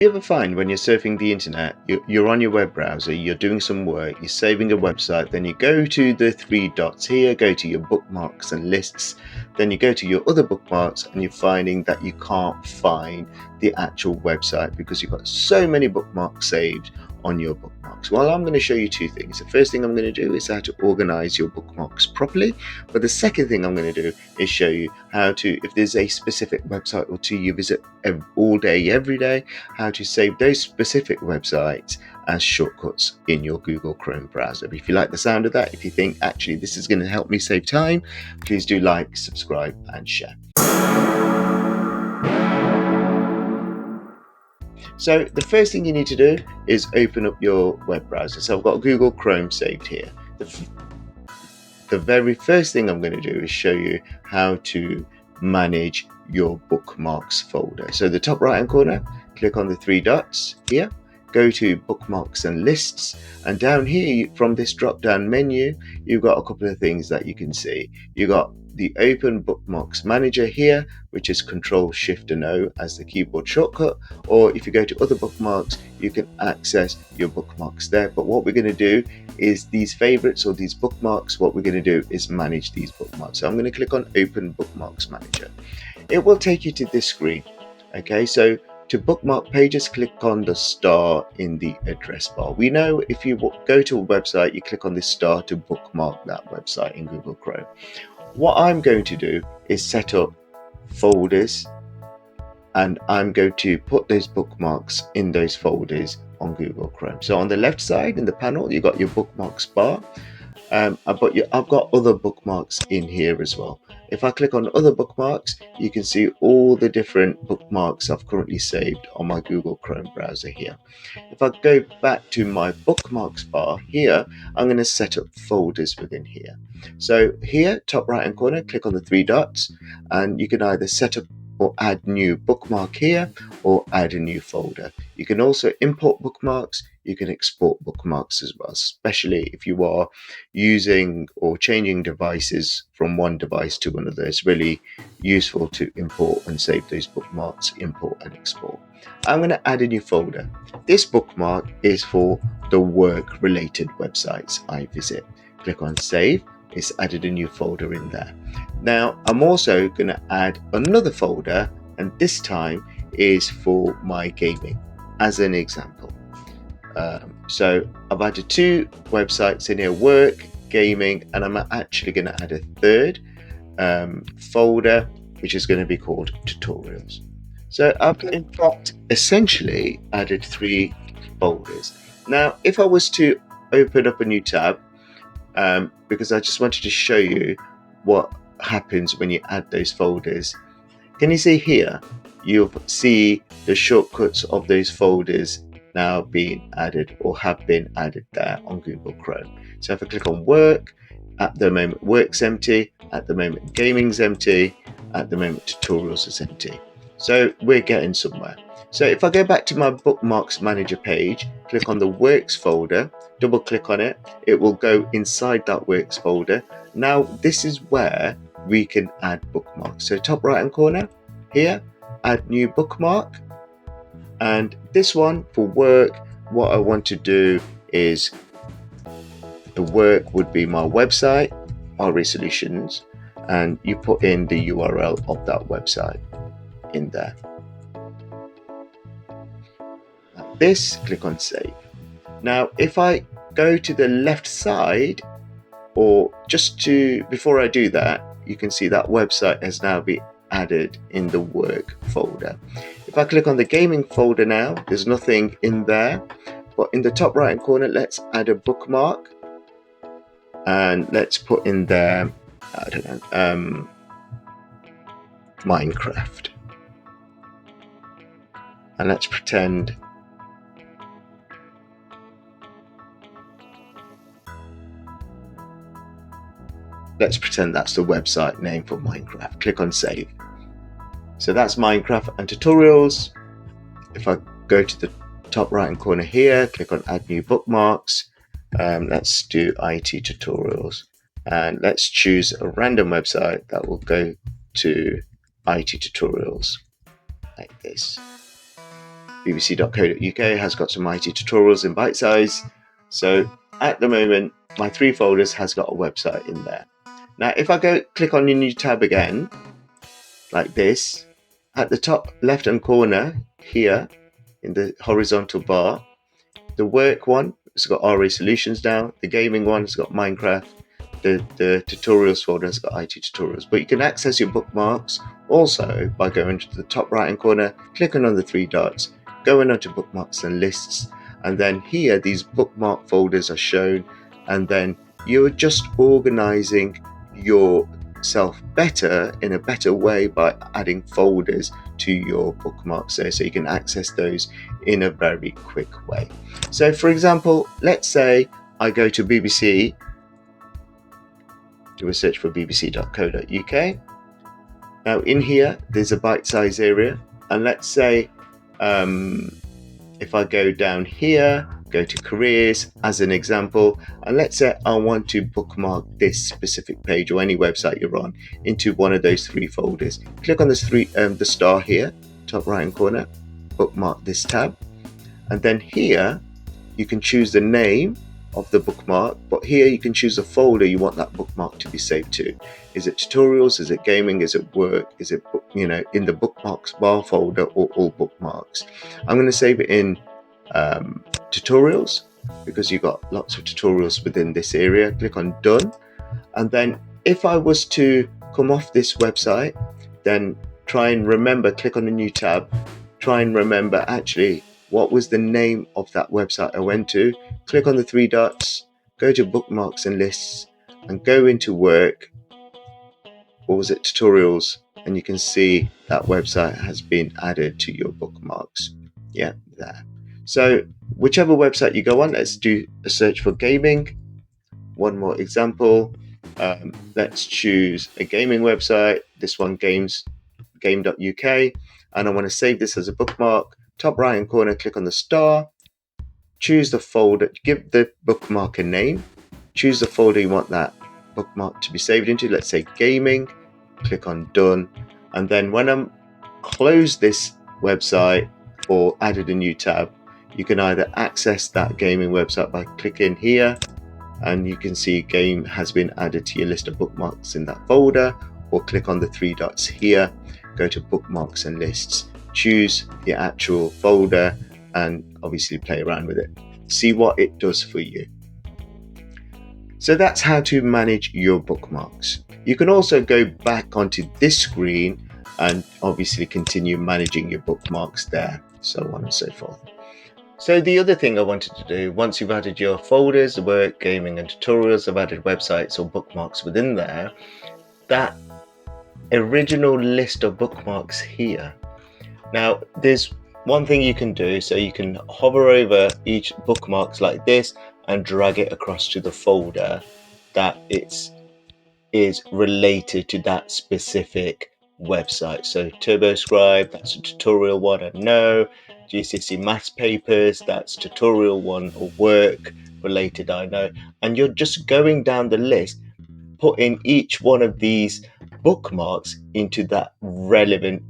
You ever find when you're surfing the internet, you're on your web browser, you're doing some work, you're saving a website, then you go to the three dots here, go to your bookmarks and lists, then you go to your other bookmarks and you're finding that you can't find the actual website because you've got so many bookmarks saved on your bookmarks. Well, I'm going to show you two things. The first thing I'm going to do is how to organize your bookmarks properly, but the second thing I'm going to do is show you how to, if there's a specific website or two you visit all day, every day, how to save those specific websites as shortcuts in your Google Chrome browser. If you like the sound of that, if you think actually this is going to help me save time, please do like, subscribe and share. So the first thing you need to do is open up your web browser. So I've got Google Chrome saved here. The very first thing I'm going to do is show you how to manage your bookmarks folder. So the top right hand corner, click on the three dots here, go to bookmarks and lists, and down here from this drop down menu you've got a couple of things that you can see. You've got the open bookmarks manager here, which is Control Shift and O as the keyboard shortcut, or if you go to other bookmarks you can access your bookmarks there. But what we're going to do is these favorites or these bookmarks, what we're going to do is manage these bookmarks. So I'm going to click on Open Bookmarks Manager. It will take you to this screen. Okay, so to bookmark pages, click on the star in the address bar. We know if you go to a website, you click on this star to bookmark that website in Google Chrome. What I'm going to do is set up folders, and I'm going to put those bookmarks in those folders on Google Chrome. So on the left side in the panel, you've got your bookmarks bar, but I've got other bookmarks in here as well. If I click on other bookmarks, you can see all the different bookmarks I've currently saved on my Google Chrome browser here. If I go back to my bookmarks bar here, I'm going to set up folders within here. So here, top right hand corner, click on the three dots, and you can either set up or add new bookmark here or add a new folder. You can also import bookmarks, you can export bookmarks as well, especially if you are using or changing devices from one device to another. It's really useful to import and save those bookmarks, import and export. I'm going to add a new folder. This bookmark is for the work related websites I visit. Click on save. It's added a new folder in there. Now I'm also going to add another folder, and this time is for my gaming as an example. So I've added two websites in here, work, gaming, and I'm actually going to add a third folder which is going to be called tutorials. So I've in fact essentially added three folders. Now if I was to open up a new tab, because I just wanted to show you what happens when you add those folders. Can you see here? You'll see the shortcuts of those folders now being added or have been added there on Google Chrome. So if I click on work, at the moment work's empty, at the moment gaming's empty, at the moment tutorials is empty. So we're getting somewhere. So if I go back to my bookmarks manager page, click on the works folder, double click on it, it will go inside that works folder. Now this is where we can add bookmarks. So top right hand corner here, add new bookmark, and this one for work, what I want to do is the work would be my website, RE Solutions, and you put in the URL of that website in there. Like this, click on save. Now if I go to the left side, or before I do that, you can see that website has now been added in the work folder. If I click on the gaming folder now, there's nothing in there, but in the top right hand corner, let's add a bookmark, and let's put in there, I don't know, Minecraft, and let's pretend that's the website name for Minecraft. Click on save. So that's Minecraft and tutorials. If I go to the top right hand corner here, click on add new bookmarks, let's do IT tutorials, and let's choose a random website that will go to IT tutorials like this. bbc.co.uk has got some IT tutorials in bite size. So at the moment, my 3 folders has got a website in there. Now, if I go click on the new tab again, like this, at the top left hand corner here in the horizontal bar, the work one has got RA Solutions now, the gaming one has got Minecraft, the tutorials folder has got IT tutorials. But you can access your bookmarks also by going to the top right hand corner, clicking on the 3 dots, going onto bookmarks and lists, and then here these bookmark folders are shown, and then you're just organizing yourself better in a better way by adding folders to your bookmarks there, so you can access those in a very quick way. So for example, let's say I go to BBC, do a search for bbc.co.uk. Now in here there's a bite size area, and let's say if I go down here, go to careers as an example, and let's say I want to bookmark this specific page or any website you're on into one of those 3 folders. Click on this the star here, top right hand corner, bookmark this tab, and then here you can choose the name of the bookmark, but here you can choose the folder you want that bookmark to be saved to. Is it tutorials? Is it gaming? Is it work? Is it in the bookmarks bar folder, or all bookmarks? I'm going to save it in tutorials because you've got lots of tutorials within this area. Click on done, and then if I was to come off this website, then try and remember, click on a new tab, try and remember actually what was the name of that website I went to. Click on the 3 dots, go to bookmarks and lists, and go into work, or was it tutorials, and you can see that website has been added to your bookmarks. Yeah, there. So whichever website you go on, let's do a search for gaming. One more example. Let's choose a gaming website, this one game.uk, and I want to save this as a bookmark. Top right hand corner, click on the star, choose the folder, give the bookmark a name, choose the folder you want that bookmark to be saved into, let's say gaming, click on done, and then when I'm closed this website or added a new tab, you can either access that gaming website by clicking here, and you can see game has been added to your list of bookmarks in that folder, or click on the 3 dots here, go to bookmarks and lists, choose the actual folder, and obviously play around with it. See what it does for you. So that's how to manage your bookmarks. You can also go back onto this screen and obviously continue managing your bookmarks there, so on and so forth. So the other thing I wanted to do, once you've added your folders, the work, gaming and tutorials, I've added websites or bookmarks within there, that original list of bookmarks here. Now there's one thing you can do, so you can hover over each bookmarks like this and drag it across to the folder that is related to that specific website. So TurboScribe, that's a tutorial one, I know. GCSE maths papers, that's tutorial one, or work related, I know. And you're just going down the list, putting each one of these bookmarks into that relevant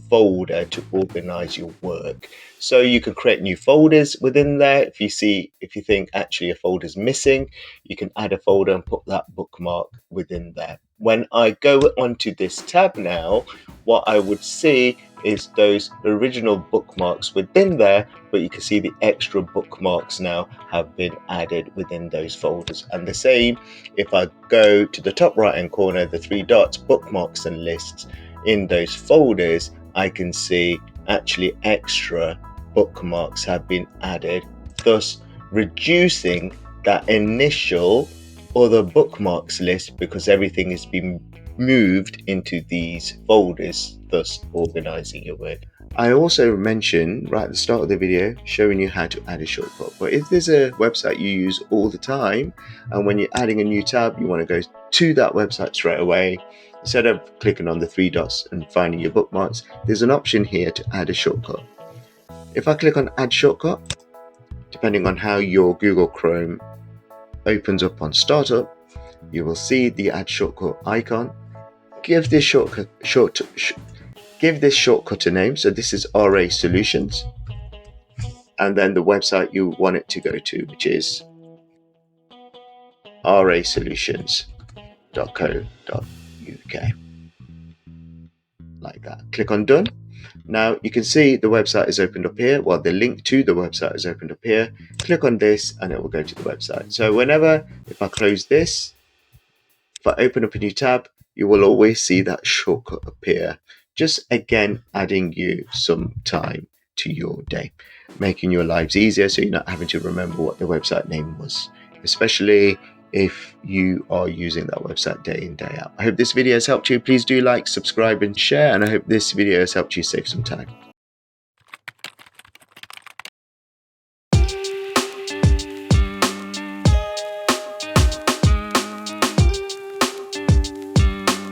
folder to organize your work. So you can create new folders within there. If you think actually a folder's missing, you can add a folder and put that bookmark within there. When I go onto this tab now, what I would see is those original bookmarks within there, but you can see the extra bookmarks now have been added within those folders. And the same if I go to the top right hand corner, the 3 dots, bookmarks and lists, in those folders I can see actually extra bookmarks have been added, thus reducing that initial other bookmarks list because everything has been moved into these folders, thus organizing your work. I also mentioned right at the start of the video showing you how to add a shortcut, but if there's a website you use all the time and when you're adding a new tab you want to go to that website straight away, instead of clicking on the 3 dots and finding your bookmarks, there's an option here to add a shortcut. If I click on add shortcut, depending on how your Google Chrome opens up on startup, you will see the add shortcut icon. Give this shortcut a name. So this is RA Solutions. and then the website you want it to go to, which is rasolutions.co.uk, like that. Click on done. Now you can see the website is opened up here. Well, the link to the website is opened up here. Click on this and it will go to the website. So whenever, if I close this, if I open up a new tab, you will always see that shortcut appear. Just again, adding you some time to your day, making your lives easier so you're not having to remember what the website name was, especially if you are using that website day in, day out. I hope this video has helped you. Please do like, subscribe and share, and I hope this video has helped you save some time.